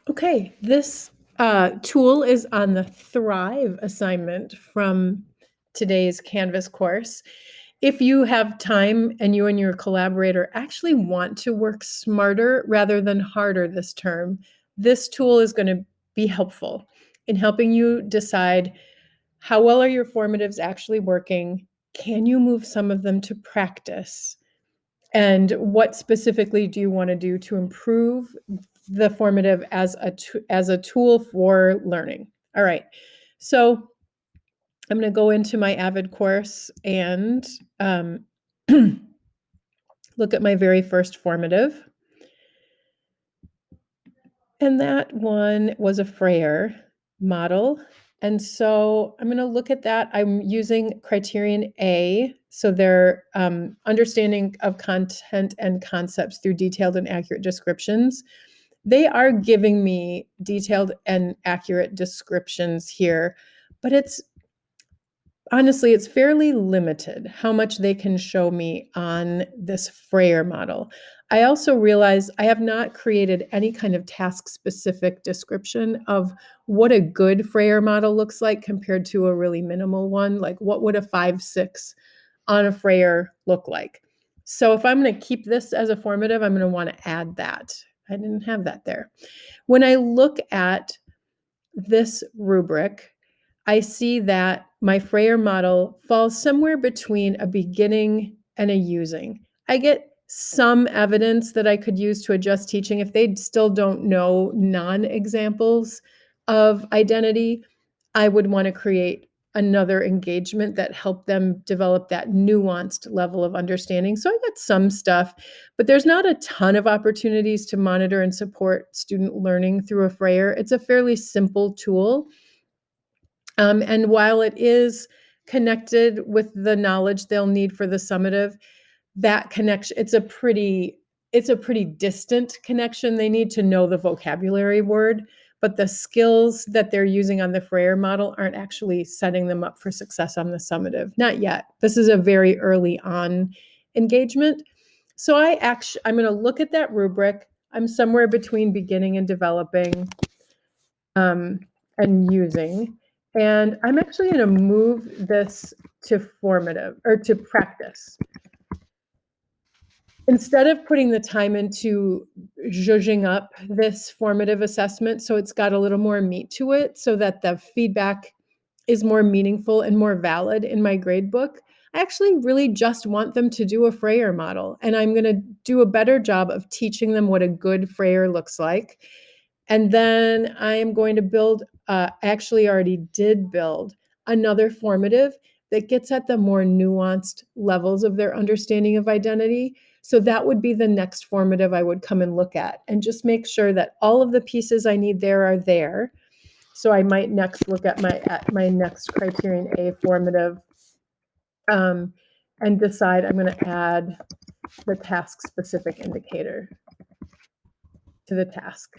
Okay, this tool is on the Thrive assignment from today's Canvas course. If you have time and you and your collaborator actually want to work smarter rather than harder this term, this tool is going to be helpful in helping you decide how well are your formatives actually working? Can you move some of them to practice? And what specifically do you want to do to improve the formative as a tool for learning? All right. So I'm going to go into my Avid course and look at my very first formative. And that one was a Frayer model. And so I'm going to look at that. I'm using criterion A. So they're understanding of content and concepts through detailed and accurate descriptions. They are giving me detailed and accurate descriptions here, but honestly, it's fairly limited how much they can show me on this Frayer model. I also realize I have not created any kind of task-specific description of what a good Frayer model looks like compared to a really minimal one. Like, what would a 5-6 on a Frayer look like? So if I'm going to keep this as a formative, I'm going to want to add that. I didn't have that there. When I look at this rubric, I see that my Frayer model falls somewhere between a beginning and a using. I get some evidence that I could use to adjust teaching if they still don't know non-examples of identity. I would want to create another engagement that helped them develop that nuanced level of understanding. So I got some stuff, but there's not a ton of opportunities to monitor and support student learning through a Frayer. It's a fairly simple tool. And while it is connected with the knowledge they'll need for the summative, that connection, it's a pretty distant connection. They need to know the vocabulary word, but the skills that they're using on the Frayer model aren't actually setting them up for success on the summative. Not yet. This is a very early on engagement. So I'm going to look at that rubric. I'm somewhere between beginning and developing and using. And I'm actually going to move this to formative or to practice. Instead of putting the time into zhuzhing up this formative assessment, so it's got a little more meat to it, so that the feedback is more meaningful and more valid in my grade book, I actually really just want them to do a Frayer model. And I'm going to do a better job of teaching them what a good Frayer looks like. And then I am going to build, actually already did build another formative that gets at the more nuanced levels of their understanding of identity. So that would be the next formative I would come and look at and just make sure that all of the pieces I need there are there. So I might next look at my next criterion A formative and decide I'm going to add the task specific indicator to the task.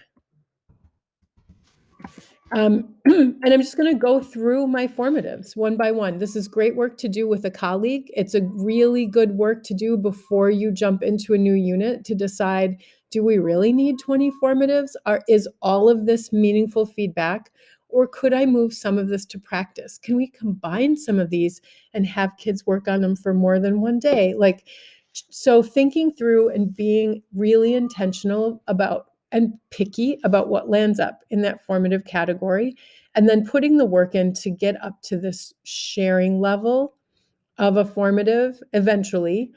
And I'm just going to go through my formatives one by one. This is great work to do with a colleague. It's a really good work to do before you jump into a new unit to decide, do we really need 20 formatives? Is all of this meaningful feedback? Or could I move some of this to practice? Can we combine some of these and have kids work on them for more than one day? So thinking through and being really intentional about and picky about what lands up in that formative category, and then putting the work in to get up to this sharing level of a formative eventually.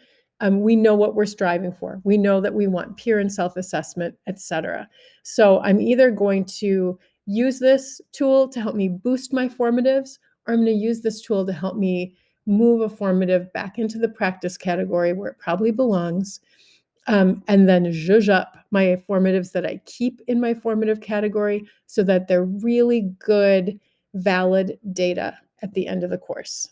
We know what we're striving for. We know that we want peer and self-assessment, etc. So I'm either going to use this tool to help me boost my formatives, or I'm going to use this tool to help me move a formative back into the practice category where it probably belongs, and then zhuzh up my formatives that I keep in my formative category so that they're really good, valid data at the end of the course.